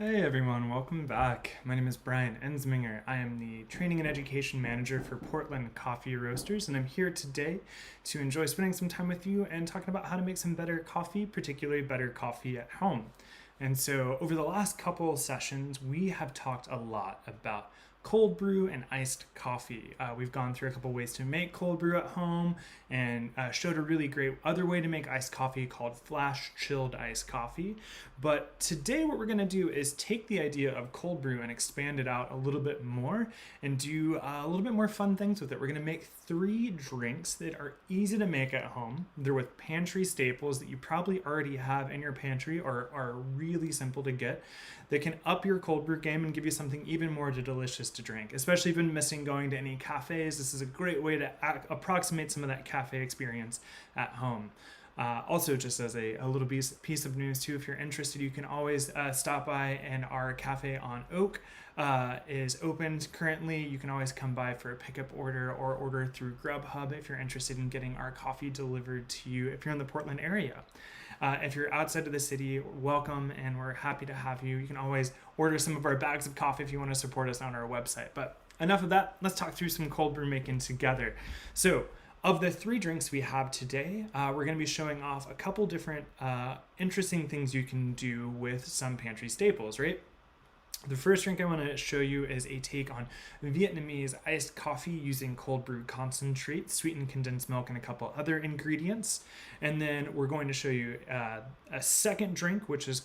Hey everyone, welcome back. My name is Brian Ensminger. I am the Training and Education Manager for Portland Coffee Roasters, and I'm here today to enjoy spending some time with you and talking about how to make some better coffee, particularly better coffee at home. And so over the last couple sessions, we have talked a lot about cold brew and iced coffee. We've gone through a couple ways to make cold brew at home and showed a really great other way to make iced coffee called flash chilled iced coffee. But today what we're going to do is take the idea of cold brew and expand it out a little bit more and do a little bit more fun things with it. We're going to make 3 drinks that are easy to make at home. They're with pantry staples that you probably already have in your pantry or are really simple to get. They can up your cold brew game and give you something even more delicious to drink, especially if you've been missing going to any cafes. This is a great way to approximate some of that cafe experience at home. Also, just as a little piece of news too, if you're interested, you can always stop by, and our cafe on Oak is open currently. You can always come by for a pickup order or order through Grubhub if you're interested in getting our coffee delivered to you if you're in the Portland area. If you're outside of the city, welcome, and we're happy to have you. You can always order some of our bags of coffee if you want to support us on our website. But enough of that. Let's talk through some cold brew making together. So, of the 3 drinks we have today, we're going to be showing off a couple different interesting things you can do with some pantry staples, right? The first drink I want to show you is a take on Vietnamese iced coffee using cold brew concentrate, sweetened condensed milk, and a couple other ingredients. And then we're going to show you a second drink, which is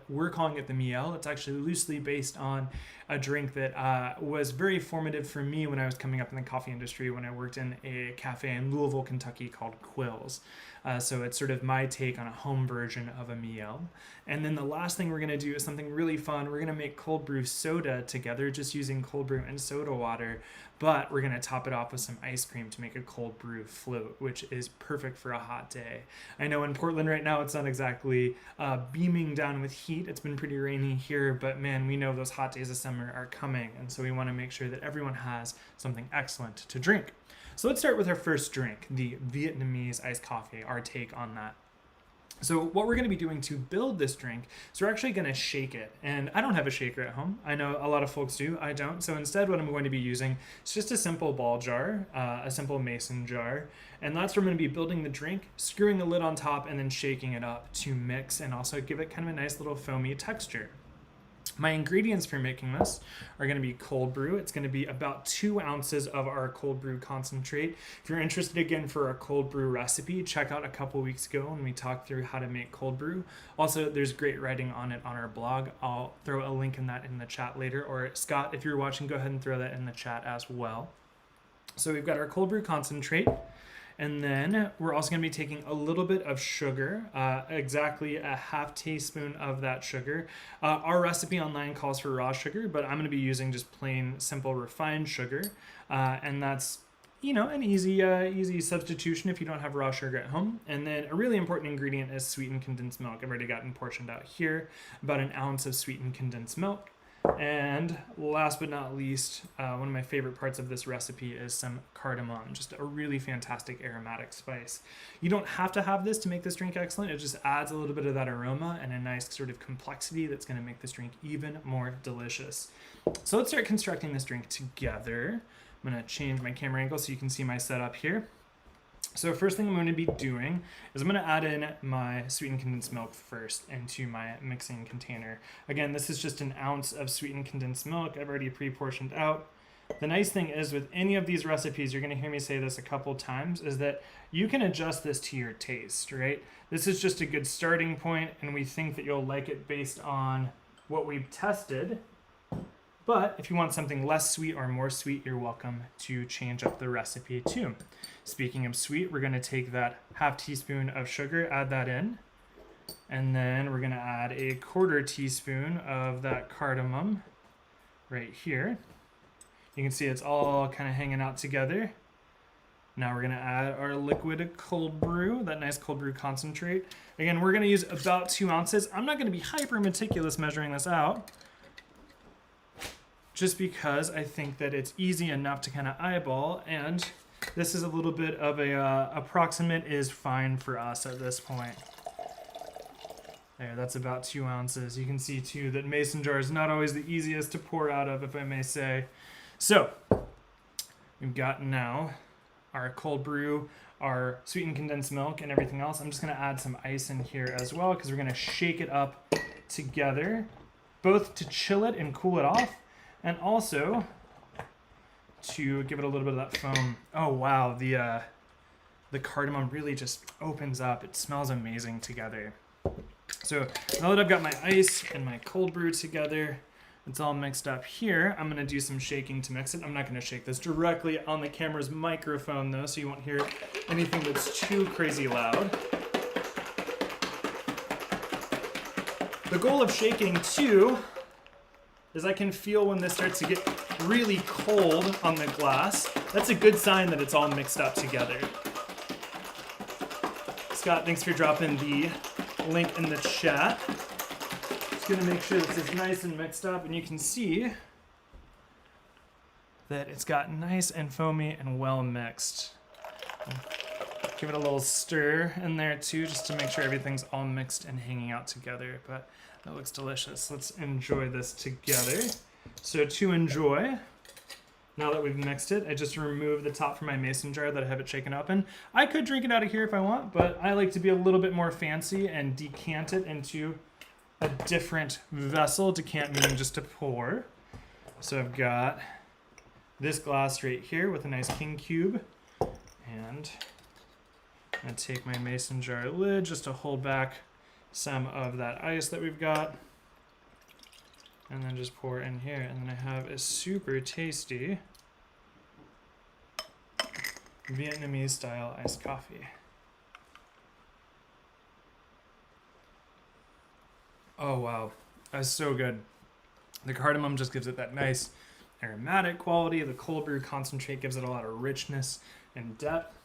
we're calling it the Miel. It's actually loosely based on a drink that was very formative for me when I was coming up in the coffee industry when I worked in a cafe in Louisville, Kentucky called Quill's. So it's sort of my take on a home version of a Miel. And then the last thing we're going to do is something really fun. We're going to make cold brew soda together, just using cold brew and soda water, but we're going to top it off with some ice cream to make a cold brew float, which is perfect for a hot day. I know in Portland right now it's not exactly beaming down with heat. It's been pretty rainy here, but man, we know those hot days of summer are coming, and so we want to make sure that everyone has something excellent to drink. So let's start with our first drink, the Vietnamese iced coffee, our take on that. So what we're going to be doing to build this drink is we're actually going to shake it. And I don't have a shaker at home. I know a lot of folks do. I don't. So instead what I'm going to be using is just a simple ball jar, a simple mason jar. And that's where I'm going to be building the drink, screwing the lid on top, and then shaking it up to mix and also give it kind of a nice little foamy texture. My ingredients for making this are going to be cold brew. It's going to be about 2 ounces of our cold brew concentrate. If you're interested again for a cold brew recipe, check out a couple weeks ago when we talked through how to make cold brew. Also, there's great writing on it on our blog. I'll throw a link in that in the chat later. Or Scott, if you're watching, go ahead and throw that in the chat as well. So we've got our cold brew concentrate. And then we're also going to be taking a little bit of sugar, exactly a half teaspoon of that sugar. Our recipe online calls for raw sugar, but I'm going to be using just plain, simple, refined sugar. And that's, an easy substitution if you don't have raw sugar at home. And then a really important ingredient is sweetened condensed milk. I've already gotten portioned out here, about 1 ounce of sweetened condensed milk. And last but not least, one of my favorite parts of this recipe is some cardamom, just a really fantastic aromatic spice. You don't have to have this to make this drink excellent. It just adds a little bit of that aroma and a nice sort of complexity that's going to make this drink even more delicious. So let's start constructing this drink together. I'm going to change my camera angle so you can see my setup here. So first thing I'm going to be doing is I'm going to add in my sweetened condensed milk first into my mixing container. Again, this is just 1 ounce of sweetened condensed milk. I've already pre-portioned out. The nice thing is with any of these recipes, you're going to hear me say this a couple times, is that you can adjust this to your taste, right? This is just a good starting point, and we think that you'll like it based on what we've tested. But if you want something less sweet or more sweet, you're welcome to change up the recipe too. Speaking of sweet, we're going to take that half teaspoon of sugar, add that in. And then we're going to add a 1/4 teaspoon of that cardamom right here. You can see it's all kind of hanging out together. Now we're going to add our liquid cold brew, that nice cold brew concentrate. Again, we're going to use about 2 ounces. I'm not going to be hyper meticulous measuring this out, just because I think that it's easy enough to kind of eyeball, and this is a little bit of a approximate is fine for us at this point. There, that's about 2 ounces. You can see too that mason jar is not always the easiest to pour out of, if I may say. So, we've got now our cold brew, our sweetened condensed milk, and everything else. I'm just gonna add some ice in here as well because we're gonna shake it up together, both to chill it and cool it off, and also to give it a little bit of that foam. Oh wow, the cardamom really just opens up. It smells amazing together. So now that I've got my ice and my cold brew together, it's all mixed up here. I'm gonna do some shaking to mix it. I'm not gonna shake this directly on the camera's microphone though, so you won't hear anything that's too crazy loud. The goal of shaking too is I can feel when this starts to get really cold on the glass. That's a good sign that it's all mixed up together. Scott, thanks for dropping the link in the chat. Just gonna make sure this is nice and mixed up, and you can see that it's got nice and foamy and well mixed. Give it a little stir in there too, just to make sure everything's all mixed and hanging out together, but that looks delicious. Let's enjoy this together. So to enjoy, now that we've mixed it, I just remove the top from my mason jar that I have it shaken up in. I could drink it out of here if I want, but I like to be a little bit more fancy and decant it into a different vessel. Decant meaning just to pour. So I've got this glass right here with a nice king cube, and I'm gonna take my mason jar lid just to hold back some of that ice that we've got, and then just pour in here, and then I have a super tasty Vietnamese style iced coffee. Oh wow, that's so good. The cardamom just gives it that nice aromatic quality. The cold brew concentrate gives it a lot of richness and depth.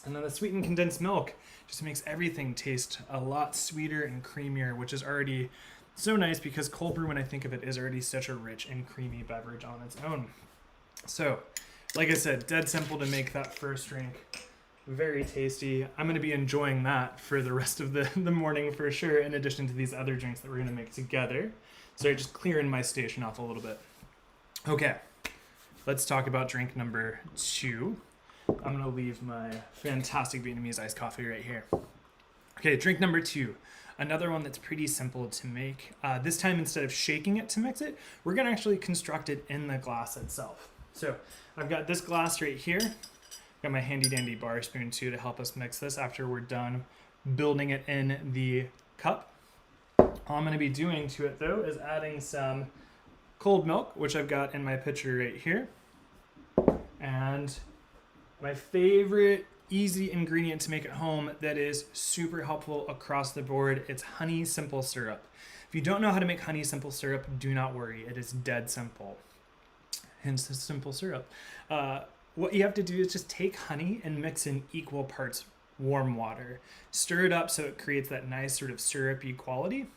And then the sweetened condensed milk just makes everything taste a lot sweeter and creamier, which is already so nice because cold brew, when I think of it, is already such a rich and creamy beverage on its own. So, like I said, dead simple to make that first drink. Very tasty. I'm going to be enjoying that for the rest of the morning for sure, in addition to these other drinks that we're going to make together. So just clearing my station off a little bit. Okay, let's talk about drink number 2. I'm going to leave my fantastic Vietnamese iced coffee right here. Okay, drink number 2. Another one that's pretty simple to make. This time, instead of shaking it to mix it, we're going to actually construct it in the glass itself. So I've got this glass right here. Got my handy dandy bar spoon too to help us mix this after we're done building it in the cup. All I'm going to be doing to it though is adding some cold milk, which I've got in my pitcher right here. And my favorite easy ingredient to make at home that is super helpful across the board, it's honey simple syrup. If you don't know how to make honey simple syrup, do not worry. It is dead simple. Hence the simple syrup. What you have to do is just take honey and mix in equal parts warm water. Stir it up so it creates that nice sort of syrupy quality.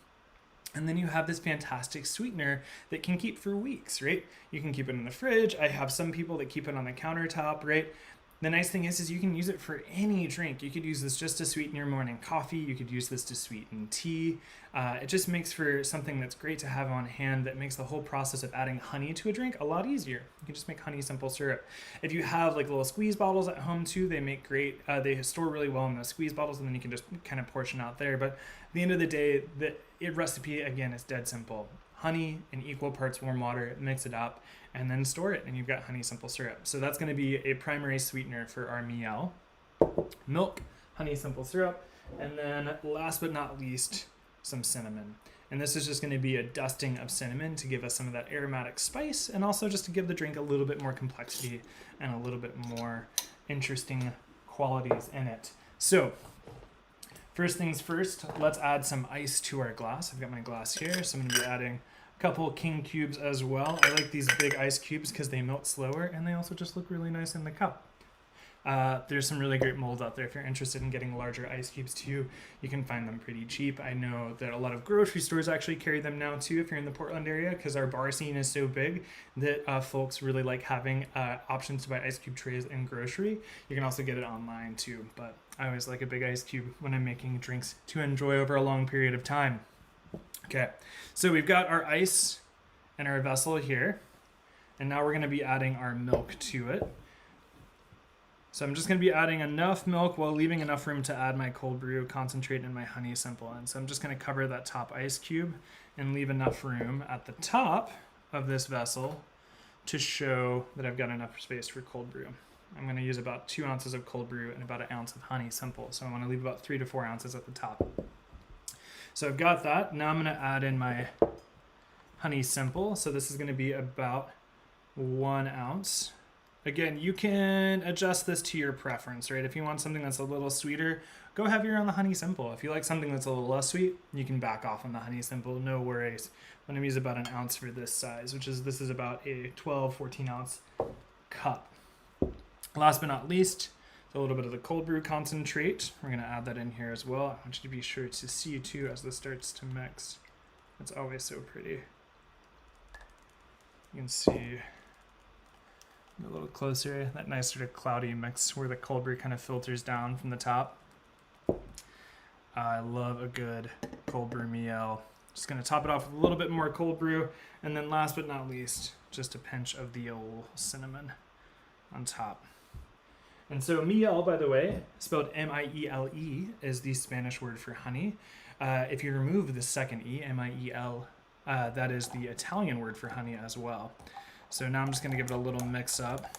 And then you have this fantastic sweetener that can keep for weeks, right? You can keep it in the fridge. I have some people that keep it on the countertop, right? The nice thing is you can use it for any drink. You could use this just to sweeten your morning coffee. You could use this to sweeten tea. It just makes for something that's great to have on hand that makes the whole process of adding honey to a drink a lot easier. You can just make honey simple syrup. If you have like little squeeze bottles at home too, they make great, they store really well in those squeeze bottles, and then you can just kind of portion out there. But at the end of the day, the recipe, again, is dead simple. Honey in equal parts warm water, mix it up, and then store it, and you've got honey simple syrup. So that's going to be a primary sweetener for our miel. Milk, honey simple syrup, and then last but not least, some cinnamon. And this is just going to be a dusting of cinnamon to give us some of that aromatic spice, and also just to give the drink a little bit more complexity and a little bit more interesting qualities in it. So first things first, let's add some ice to our glass. I've got my glass here, so I'm going to be adding a couple king cubes as well. I like these big ice cubes because they melt slower, and they also just look really nice in the cup. There's some really great molds out there. If you're interested in getting larger ice cubes too, you can find them pretty cheap. I know that a lot of grocery stores actually carry them now too if you're in the Portland area, because our bar scene is so big that folks really like having options to buy ice cube trays in grocery. You can also get it online too, but I always like a big ice cube when I'm making drinks to enjoy over a long period of time. Okay, so we've got our ice in our vessel here, and now we're going to be adding our milk to it. So I'm just going to be adding enough milk while leaving enough room to add my cold brew concentrate and my honey simple. And so I'm just going to cover that top ice cube and leave enough room at the top of this vessel to show that I've got enough space for cold brew. I'm going to use about 2 ounces of cold brew and about 1 ounce of honey simple. So I want to leave about 3 to 4 ounces at the top. So I've got that. Now I'm going to add in my honey simple. So this is going to be about 1 ounce. Again, you can adjust this to your preference, right? If you want something that's a little sweeter, go heavier on the honey simple. If you like something that's a little less sweet, you can back off on the honey simple, no worries. I'm gonna use about 1 ounce for this size, this is about a 12, 14 ounce cup. Last but not least, a little bit of the cold brew concentrate. We're gonna add that in here as well. I want you to be sure to see too as this starts to mix. It's always so pretty. You can see a little closer, that nice sort of cloudy mix where the cold brew kind of filters down from the top. I love a good cold brew miel. Just gonna top it off with a little bit more cold brew, and then last but not least, just a pinch of the old cinnamon on top. And so miel, by the way, spelled M-I-E-L-E, is the Spanish word for honey. If you remove the second E, M-I-E-L, that is the Italian word for honey as well. So now I'm just gonna give it a little mix up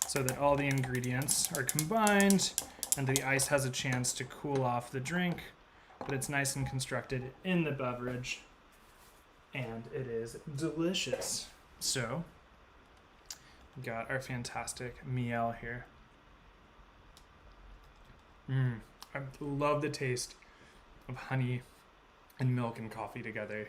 so that all the ingredients are combined and the ice has a chance to cool off the drink, but it's nice and constructed in the beverage and it is delicious. So we got our fantastic miel here. I love the taste of honey and milk and coffee together.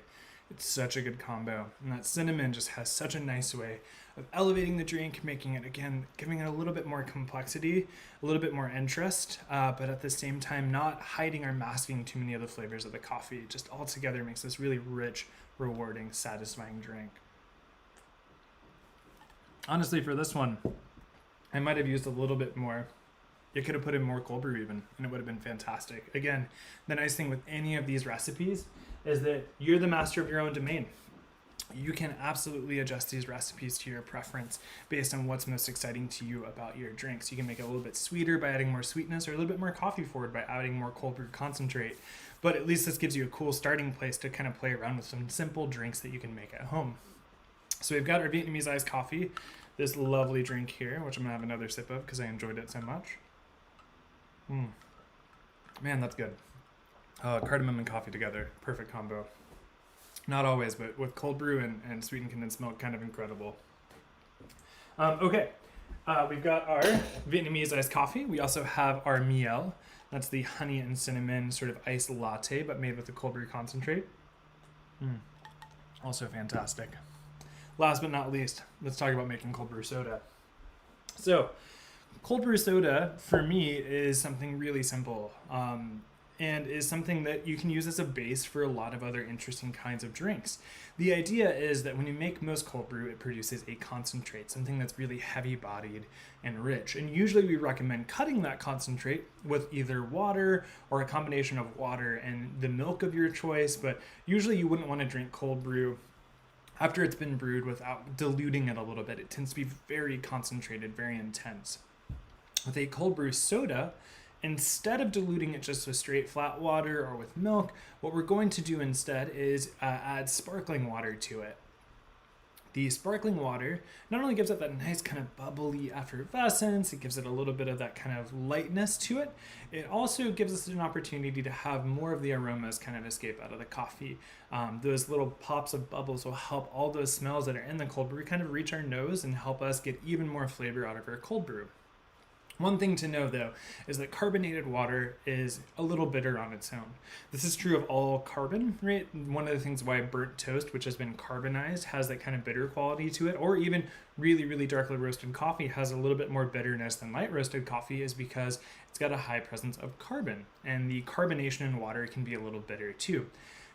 It's such a good combo, and that cinnamon just has such a nice way of elevating the drink, making it, again, giving it a little bit more complexity, a little bit more interest, but at the same time not hiding or masking too many of the flavors of the coffee. Just all together makes this really rich, rewarding, satisfying drink. Honestly, for this one, I might have used a little bit more. You could have put in more cold brew even, and it would have been fantastic. Again, the nice thing with any of these recipes is that you're the master of your own domain. You can absolutely adjust these recipes to your preference based on what's most exciting to you about your drinks. You can make it a little bit sweeter by adding more sweetness, or a little bit more coffee forward by adding more cold brew concentrate. But at least this gives you a cool starting place to kind of play around with some simple drinks that you can make at home. So we've got our Vietnamese iced coffee, this lovely drink here, which I'm gonna have another sip of because I enjoyed it so much. Man, that's good. Cardamom and coffee together, perfect combo. Not always, but with cold brew and sweetened condensed milk, kind of incredible. Okay, we've got our Vietnamese iced coffee. We also have our miel. That's the honey and cinnamon sort of iced latte, but made with the cold brew concentrate. Also fantastic. Last but not least, let's talk about making cold brew soda. So, cold brew soda, for me, is something really simple. And is something that you can use as a base for a lot of other interesting kinds of drinks. The idea is that when you make most cold brew, it produces a concentrate, something that's really heavy-bodied and rich. And usually we recommend cutting that concentrate with either water or a combination of water and the milk of your choice, but usually you wouldn't want to drink cold brew after it's been brewed without diluting it a little bit. It tends to be very concentrated, very intense. With a cold brew soda, instead of diluting it just with straight flat water or with milk, what we're going to do instead is add sparkling water to it. The sparkling water not only gives it that nice kind of bubbly effervescence, it gives it a little bit of that kind of lightness to it. It also gives us an opportunity to have more of the aromas kind of escape out of the coffee. Those little pops of bubbles will help all those smells that are in the cold brew kind of reach our nose and help us get even more flavor out of our cold brew. One thing to know though is that carbonated water is a little bitter on its own. This is true of all carbon, right? One of the things why burnt toast, which has been carbonized, has that kind of bitter quality to it, or even really, really darkly roasted coffee has a little bit more bitterness than light roasted coffee, is because it's got a high presence of carbon. And the carbonation in water can be a little bitter too.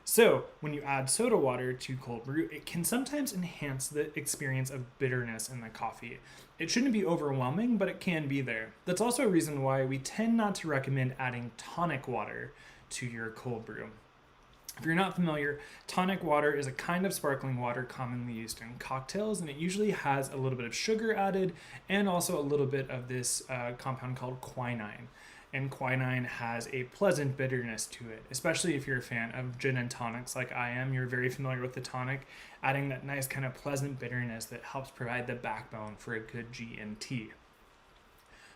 So when you add soda water to cold brew, it can sometimes enhance the experience of bitterness in the coffee. It shouldn't be overwhelming, but it can be there. That's also a reason why we tend not to recommend adding tonic water to your cold brew. If you're not familiar, tonic water is a kind of sparkling water commonly used in cocktails, and it usually has a little bit of sugar added and also a little bit of this compound called quinine. And quinine has a pleasant bitterness to it, especially if you're a fan of gin and tonics like I am. You're very familiar with the tonic, adding that nice kind of pleasant bitterness that helps provide the backbone for a good G&T.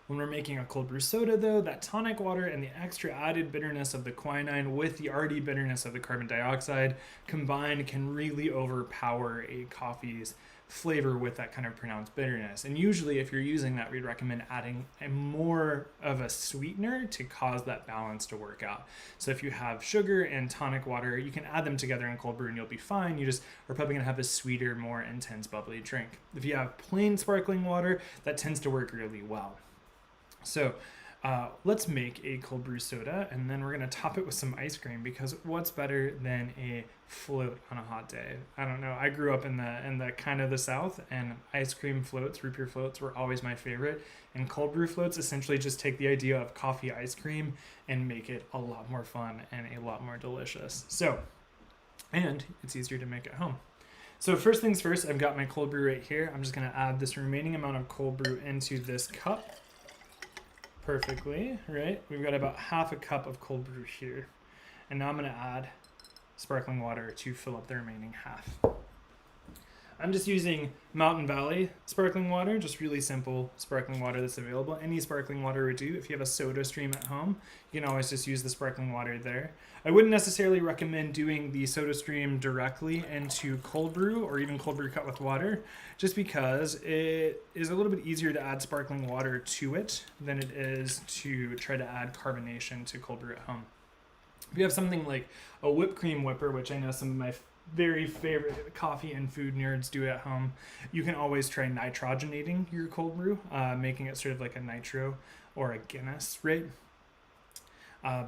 When we're making a cold brew soda though, that tonic water and the extra added bitterness of the quinine with the already bitterness of the carbon dioxide combined can really overpower a coffee's flavor with that kind of pronounced bitterness. And usually if you're using that, we'd recommend adding a more of a sweetener to cause that balance to work out. So if you have sugar and tonic water, you can add them together in cold brew and you'll be fine. You just are probably gonna have a sweeter, more intense, bubbly drink. If you have plain sparkling water, that tends to work really well. So let's make a cold brew soda, and then we're gonna top it with some ice cream, because what's better than a float on a hot day? I don't know. I grew up in the kind of the South, and ice cream floats, root beer floats, were always my favorite. And cold brew floats essentially just take the idea of coffee ice cream and make it a lot more fun and a lot more delicious. So, and it's easier to make at home. So first things first, I've got my cold brew right here. I'm just gonna add this remaining amount of cold brew into this cup. Perfectly, right? We've got about half a cup of cold brew here. And now I'm gonna add sparkling water to fill up the remaining half. I'm just using Mountain Valley sparkling water, just really simple sparkling water that's available. Any sparkling water would do. If you have a soda stream at home, you can always just use the sparkling water there. I wouldn't necessarily recommend doing the soda stream directly into cold brew or even cold brew cut with water, just because it is a little bit easier to add sparkling water to it than it is to try to add carbonation to cold brew at home. If you have something like a whipped cream whipper, which I know some of my very favorite coffee and food nerds do at home, you can always try nitrogenating your cold brew, making it sort of like a nitro or a Guinness, right?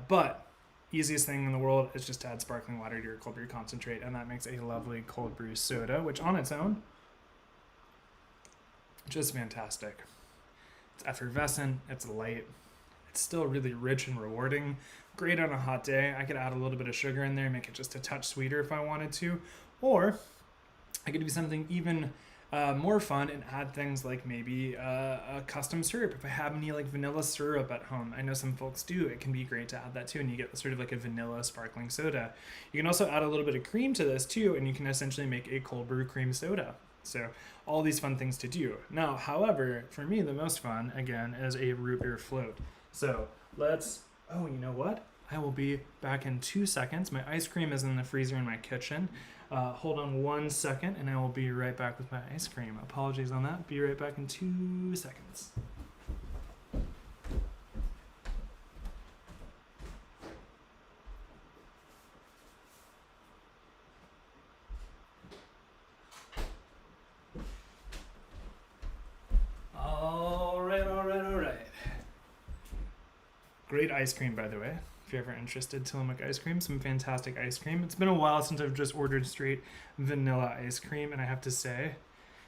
But easiest thing in the world is just to add sparkling water to your cold brew concentrate, and that makes a lovely cold brew soda, which on its own, just fantastic. It's effervescent, it's light, it's still really rich and rewarding. Great on a hot day. I could add a little bit of sugar in there, make it just a touch sweeter if I wanted to. Or I could do something even more fun and add things like maybe a custom syrup. If I have any like vanilla syrup at home, I know some folks do, it can be great to add that too, and you get sort of like a vanilla sparkling soda. You can also add a little bit of cream to this too, and you can essentially make a cold brew cream soda. So all these fun things to do. Now, however, for me, the most fun, again, is a root beer float. So let's, oh, you know what? I will be back in 2 seconds. My ice cream is in the freezer in my kitchen. Hold on 1 second and I will be right back with my ice cream. Apologies on that. Be right back in 2 seconds. All right. Great ice cream, by the way. If you're ever interested, Tillamook ice cream, some fantastic ice cream. It's been a while since I've just ordered straight vanilla ice cream, and I have to say,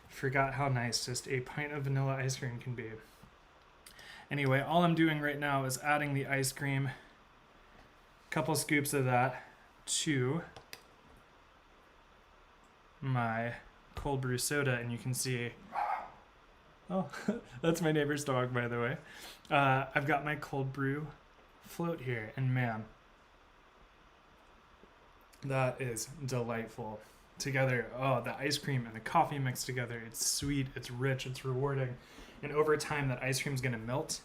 forgot how nice just a pint of vanilla ice cream can be. Anyway, all I'm doing right now is adding the ice cream, a couple scoops of that, to my cold brew soda, and you can see, oh, that's my neighbor's dog, by the way. I've got my cold brew float here, and man, that is delightful. Together, oh, the ice cream and the coffee mixed together, it's sweet, it's rich, it's rewarding, and over time that ice cream is going to melt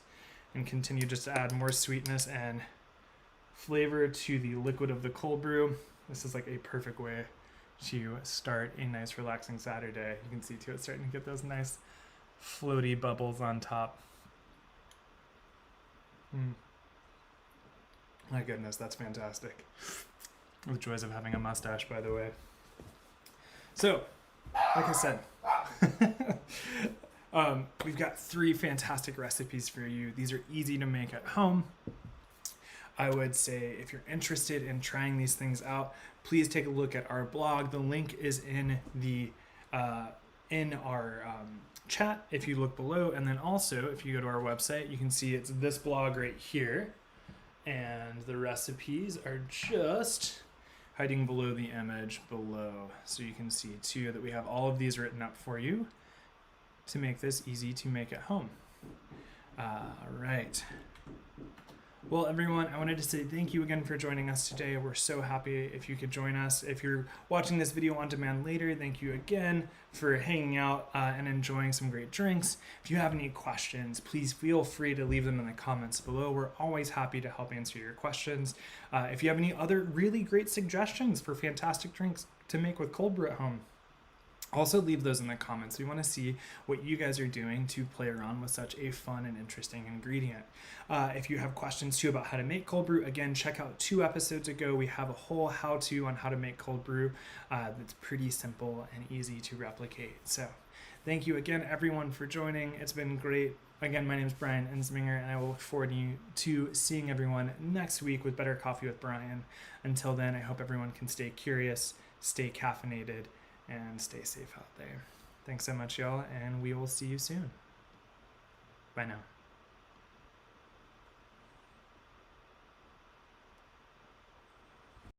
and continue just to add more sweetness and flavor to the liquid of the cold brew. This is like a perfect way to start a nice relaxing Saturday. You can see too, it's starting to get those nice floaty bubbles on top. My goodness, that's fantastic. The joys of having a mustache, by the way. So, like I said, we've got 3 fantastic recipes for you. These are easy to make at home. I would say if you're interested in trying these things out, please take a look at our blog. The link is in the in our chat if you look below, and then also if you go to our website, you can see it's this blog right here, and the recipes are just hiding below the image below, so you can see too that we have all of these written up for you to make this easy to make at home. All right. Well, everyone, I wanted to say thank you again for joining us today. We're so happy if you could join us. If you're watching this video on demand later, thank you again for hanging out and enjoying some great drinks. If you have any questions, please feel free to leave them in the comments below. We're always happy to help answer your questions. If you have any other really great suggestions for fantastic drinks to make with cold brew at home, also leave those in the comments. We want to see what you guys are doing to play around with such a fun and interesting ingredient. If you have questions too about how to make cold brew, again, check out 2 episodes ago. We have a whole how-to on how to make cold brew that's pretty simple and easy to replicate. So thank you again, everyone, for joining. It's been great. Again, my name is Brian Ensminger, and I will look forward to seeing everyone next week with Better Coffee with Brian. Until then, I hope everyone can stay curious, stay caffeinated, and stay safe out there. Thanks so much, y'all, and we will see you soon. Bye now.